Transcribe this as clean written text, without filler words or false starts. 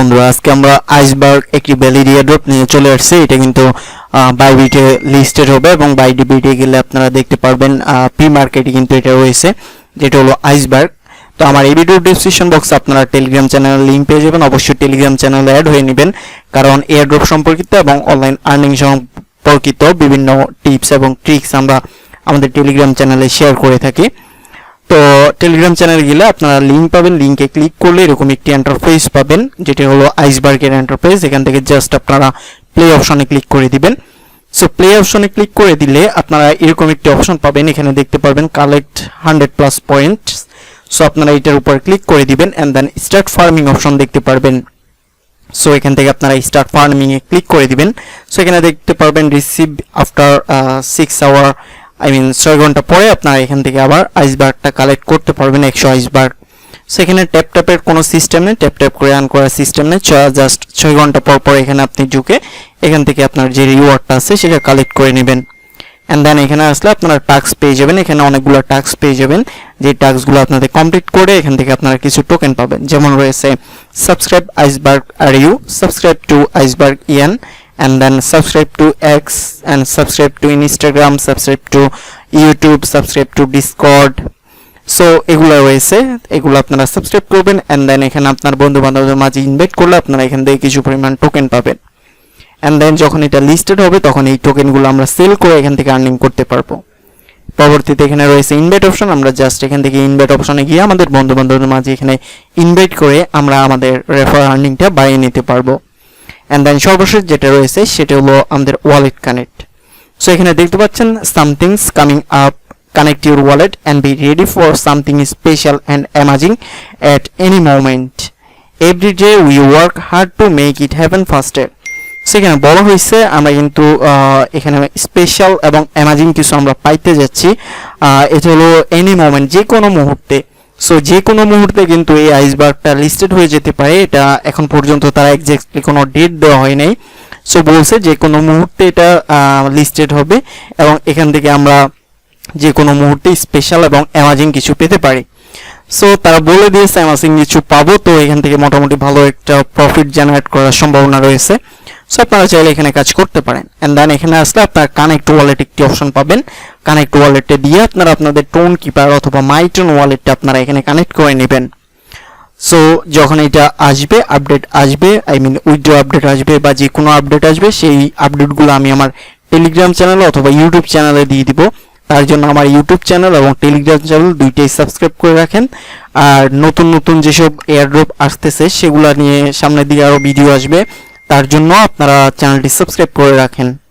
বন্ধুরা, আজকে আমরা আইসবার্গ একটি ভ্যালিড এয়ারড্রপ নিয়ে চলে আসছি। এটা কিন্তু বাইবিটে লিস্টেড হবে এবং বাইবিটে গেলে আপনারা দেখতে পারবেন পি মার্কেটে কিন্তু এটা রয়েছে, যেটা হলো আইসবার্গ। তো আমার এই ভিডিও ডেসক্রিপশন বক্সে আপনারা টেলিগ্রাম চ্যানেলের লিঙ্ক পেয়ে যাবেন। অবশ্যই টেলিগ্রাম চ্যানেলে অ্যাড হয়ে নেবেন, কারণ এয়ারড্রপ সম্পর্কিত এবং অনলাইন আর্নিং সম্পর্কিত বিভিন্ন টিপস এবং ট্রিক্স আমরা আমাদের টেলিগ্রাম চ্যানেলে শেয়ার করে থাকি। তো টেলিগ্রাম চ্যানেলে গেলে আপনারা লিঙ্ক পাবেন, লিঙ্কে ক্লিক করলে এরকম একটি ইন্টারফেস পাবেন, যেটা হলো আইসবার্গের ইন্টারফেস। এখান থেকে জাস্ট আপনারা প্লে অপশনে ক্লিক করে দিবেন। সো প্লে অপশনে ক্লিক করে দিলে আপনারা এরকম একটি অপশন পাবেন, এখানে দেখতে পারবেন কালেক্ট 100+ পয়েন্টস। সো আপনারা এটার উপর ক্লিক করে দিবেন and then start farming option দেখতে পারবেন। সো এখান থেকে আপনারা স্টার্ট ফার্মিং এ ক্লিক করে দিবেন। সো এখানে দেখতে পারবেন রিসিভ আফটার 6 আওয়ার, 6 ঘন্টা পরে আপনারা এখান থেকে আবার আইসবার্গটা কালেক্ট করতে পারবেন 100 আইসবার্গ। সেখানে ট্যাপের কোনো সিস্টেম নেই, ট্যাপ করে আর্ন করার সিস্টেম নেই। জাস্ট 6 ঘন্টা পর এখানে আপনি ঢুকে এখান থেকে আপনার যে রিওয়ার্ডটা আছে সেটা কালেক্ট করে নেবেন। এন্ড দেন এখানে আসলে আপনারা টাস্ক পেয়ে যাবেন। এখানে অনেকগুলো টাস্ক পেয়ে যাবেন, যে টাস্কগুলো আপনাদের কমপ্লিট করে এখান থেকে আপনারা কিছু টোকেন পাবেন। যেমন রয়েছে subscribe Iceberg are you, subscribe to Iceberg Ian, and then subscribe to X and subscribe to Instagram, subscribe to YouTube, subscribe to Discord. So এগুলো রয়েছে, এগুলো আপনারা সাবস্ক্রাইব করবেন এন্ড দেন এখানে আপনার বন্ধু বান্ধবদের মাঝে ইনভাইট করলে আপনারা এখান থেকে কিছু পরিমাণ টোকেন পাবেন। এন্ড দেন যখন এটা লিস্টেড হবে তখন এই টোকেনগুলো আমরা সেল করে এখান থেকে আর্নিং করতে পারবো। পরবর্তীতে এখানে রয়েছে ইনভাইট অপশন, আমরা জাস্ট এখান থেকে ইনভাইট অপশনে গিয়ে আমাদের বন্ধু বান্ধবদের মাঝে এখানে ইনভাইট করে আমরা আমাদের রেফার আর্নিংটা বাড়িয়ে নিতে পারবো। এন্ড দেন সর্বশেষ যেটা রয়েছে সেটা হলো আমাদের ওয়ালেট কানেক্ট। সো এখানে দেখতে পাচ্ছেন somethings coming up, connect your wallet and be ready for something special and amazing at any moment, every day we work hard to make it happen faster. সেখানে বলা হয়েছে আমরা কিন্তু এখানে স্পেশাল এবং অ্যামাজিং কিছু আমরা পাইতে যাচ্ছি। এটা হলো এনি মোমেন্ট, যে কোনো মুহূর্তে। সো যে কোনো মুহূর্তে কিন্তু এই আইসবার্গটা লিস্টেড হয়ে যেতে পারে। এটা এখন পর্যন্ত তারা এক্স্যাক্টলি কোনো ডেট দেওয়া হয় নাই। সো বলছে যে কোনো মুহূর্তে এটা লিস্টেড হবে এবং এখান থেকে আমরা যে কোনো মুহূর্তে স্পেশাল এবং অ্যামাজিং কিছু পেতে পারি। সো তারা বলে দিয়েছে অ্যামাজিং কিছু পাবো, তো এখান থেকে মোটামুটি ভালো একটা প্রফিট জেনারেট করার সম্ভাবনা রয়েছে। সো আপনারা চাইলে এখানে কাজ করতে পারেন। এন্ড দেন এখানে আসলে আপনারা কানেক্ট ওয়ালেট একটি অপশন পাবেন। কানেক্ট ওয়ালেটে দিয়ে আপনারা আপনাদের টোন কিপার অথবা মাই টোন ওয়ালেটটা আপনারা এখানে কানেক্ট করে নেবেন। সো যখন এটা আসবে, আপডেট আসবে, উইথড্র আপডেট আসবে বা যে কোনো আপডেট আসবে, সেই আপডেটগুলো আমি আমার টেলিগ্রাম চ্যানেলে অথবা ইউটিউব চ্যানেলে দিয়ে দিব। তার জন্য আমার ইউটিউব চ্যানেল এবং টেলিগ্রাম চ্যানেল দুইটাই সাবস্ক্রাইব করে রাখেন। আর নতুন যেসব এয়ারড্রপ আসতেছে সেগুলো নিয়ে সামনের দিকে আরও ভিডিও আসবে, তার জন্য আপনারা চ্যানেলটি সাবস্ক্রাইব করে রাখেন।